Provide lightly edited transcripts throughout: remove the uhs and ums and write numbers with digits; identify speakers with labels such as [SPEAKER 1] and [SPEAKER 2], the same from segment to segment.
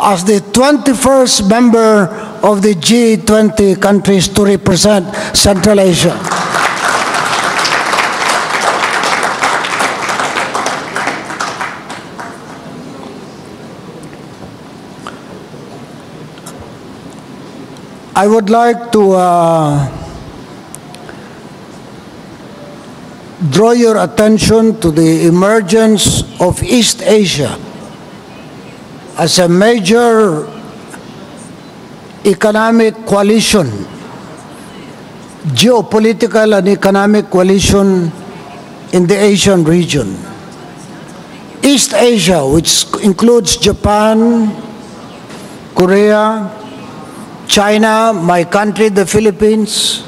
[SPEAKER 1] as the 21st member of the G20 countries to represent Central Asia. I would like to draw your attention to the emergence of East Asia as a major economic coalition, geopolitical and economic coalition in the Asian region. East Asia, which includes Japan, Korea, China, my country, the Philippines,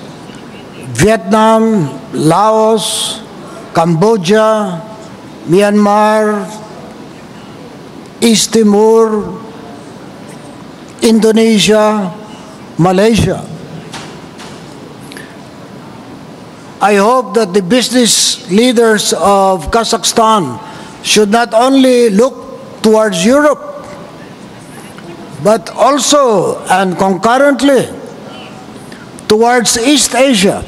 [SPEAKER 1] Vietnam, Laos, Cambodia, Myanmar, East Timor, Indonesia, Malaysia. I hope that the business leaders of Kazakhstan should not only look towards Europe, but also and concurrently towards East Asia.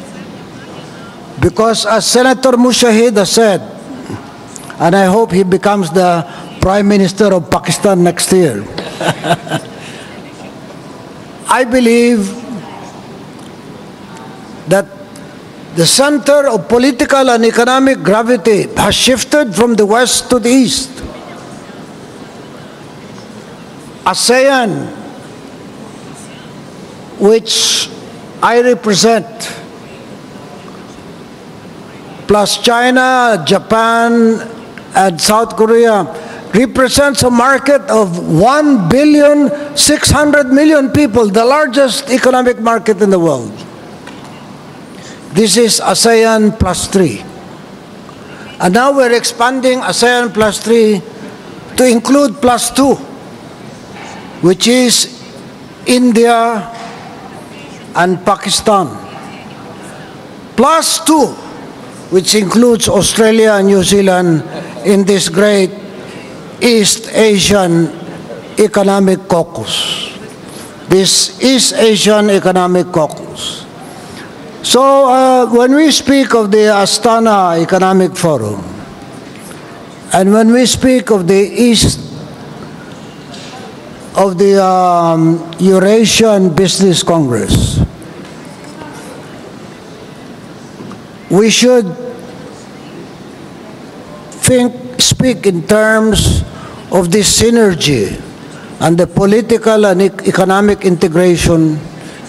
[SPEAKER 1] Because as Senator Mushahid has said, and I hope he becomes the Prime Minister of Pakistan next year, I believe that the center of political and economic gravity has shifted from the west to the east. ASEAN, which I represent, plus China, Japan, and South Korea, represents a market of 1,600,000,000 people, the largest economic market in the world. This is ASEAN plus 3. And now we're expanding ASEAN plus 3 to include plus 2, which is India and Pakistan. Plus 2, which includes Australia and New Zealand in this great East Asian Economic Caucus. This East Asian Economic Caucus. So when we speak of the Astana Economic Forum, and when we speak of the East of the Eurasian Business Congress, we should speak in terms of this synergy and the political and economic integration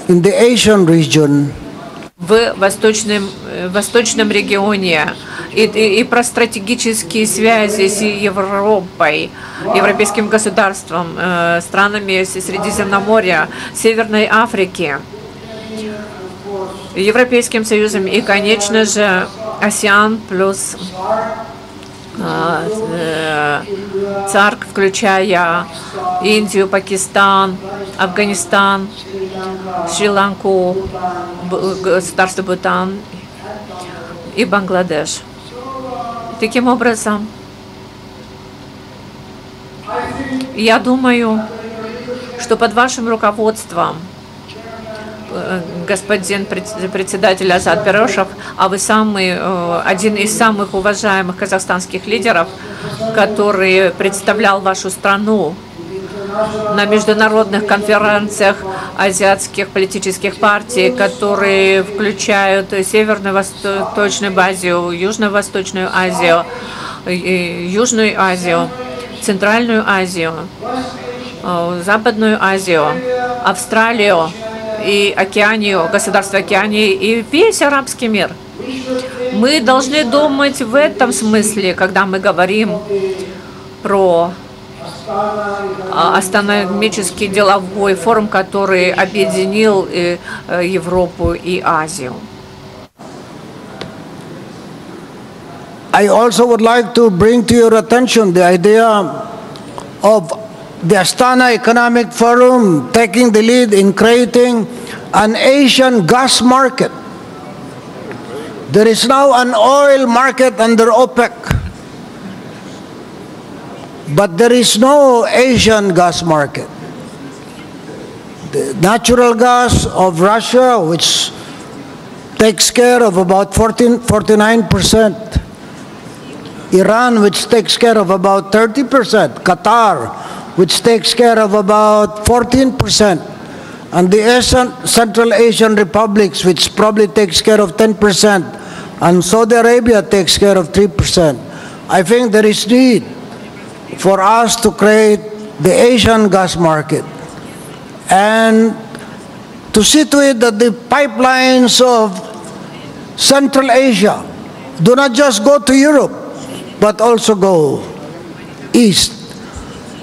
[SPEAKER 1] in the Asian region.
[SPEAKER 2] В восточном регионе и про стратегические связи с Европой, европейским государством, странами Средиземноморья, Северной Африки, Европейским Союзом и, конечно же, ASEAN плюс ЦАРК, включая Индию, Пакистан, Афганистан, Шри-Ланку, государство Бутан и Бангладеш. Таким образом, я думаю, что под вашим руководством, господин председатель Азат Перошев, а вы один из самых уважаемых казахстанских лидеров, который представлял вашу страну на международных конференциях азиатских политических партий, которые включают Северную, Восточную Азию, Южно-Восточную Азию, Южную Азию, Центральную Азию, Западную Азию, Австралию и Океанию, государство Океании и весь арабский мир. Мы должны думать в этом смысле, когда мы говорим про астрономический деловой форум, который объединил Европу и Азию.
[SPEAKER 1] I also would like to bring to your attention the idea of the Astana Economic Forum taking the lead in creating an Asian gas market. There is now an oil market under OPEC. but there is no Asian gas market. The natural gas of Russia, which takes care of about 49%, Iran, which takes care of about 30%, Qatar, which takes care of about 14%, and the Central Asian republics, which probably takes care of 10%, and Saudi Arabia takes care of 3%. I think there is need for us to create the Asian gas market and to see to it that the pipelines of Central Asia do not just go to Europe, but also go east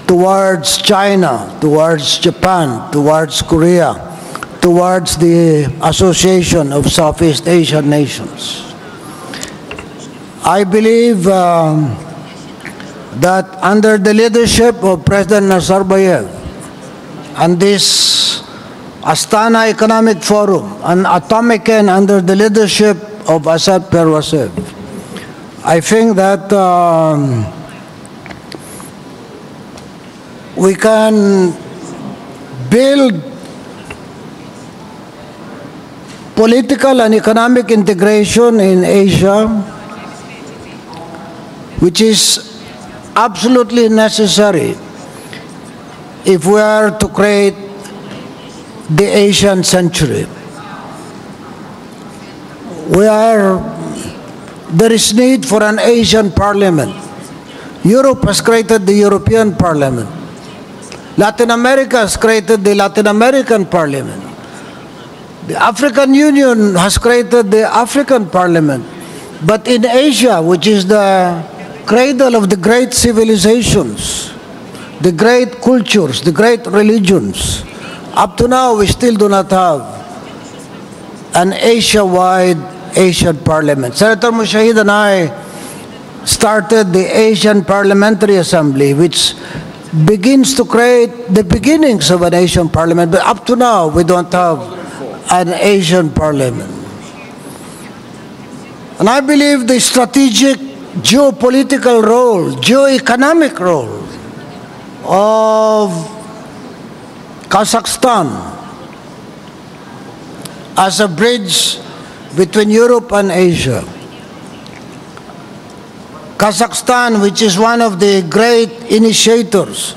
[SPEAKER 1] towards China, towards Japan, towards Korea, towards the Association of Southeast Asian Nations. I believe that under the leadership of President Nazarbayev and this Astana Economic Forum and Atomican under the leadership of Asad Perwasev, I think that we can build political and economic integration in Asia, which is absolutely necessary if we are to create the Asian century. There is need for an Asian parliament. Europe has created the European Parliament. Latin America has created the Latin American Parliament. The African Union has created the African Parliament. But in Asia, which is the cradle of the great civilizations, the great cultures, the great religions, up to now we still do not have an Asia-wide Asian Parliament. Senator Mushahid and I started the Asian Parliamentary Assembly, which begins to create the beginnings of an Asian Parliament, but up to now we don't have an Asian Parliament. And I believe the strategic geopolitical role, geoeconomic role of Kazakhstan as a bridge between Europe and Asia. Kazakhstan, which is one of the great initiators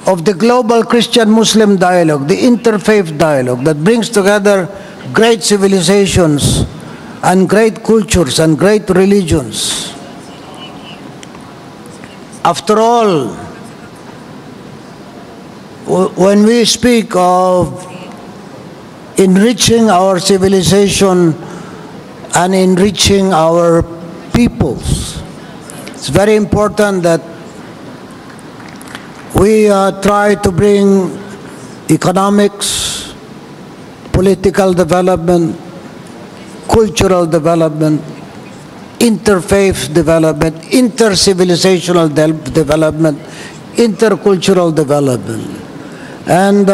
[SPEAKER 1] of the global Christian-Muslim dialogue, the interfaith dialogue that brings together great civilizations and great cultures and great religions. After all, when we speak of enriching our civilization and enriching our peoples, it's very important that we try to bring economics, political development, cultural development, interfaith development, inter-civilizational development, intercultural development. And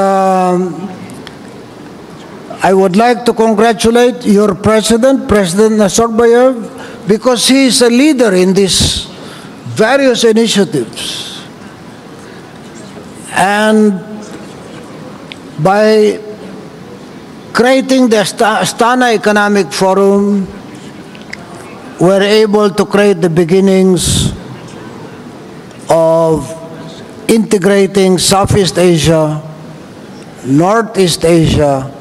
[SPEAKER 1] I would like to congratulate your president, President Nazarbayev, because he is a leader in these various initiatives. And by creating the Astana Economic Forum, we're able to create the beginnings of integrating Southeast Asia, Northeast Asia,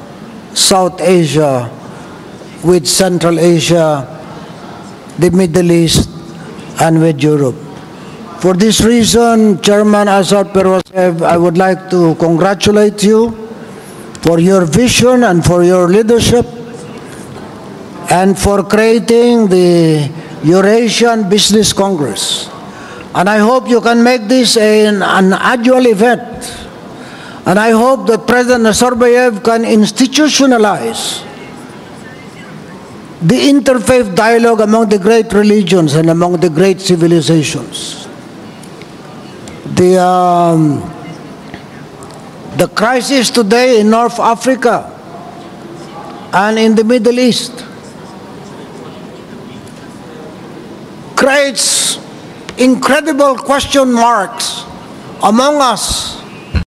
[SPEAKER 1] South Asia with Central Asia, the Middle East, and with Europe. For this reason, Chairman Asad Perwasev, I would like to congratulate you for your vision and for your leadership and for creating the Eurasian Business Congress. And I hope you can make this an annual event. And I hope that President Nazarbayev can institutionalize the interfaith dialogue among the great religions and among the great civilizations. The crisis today in North Africa and in the Middle East creates incredible question marks among us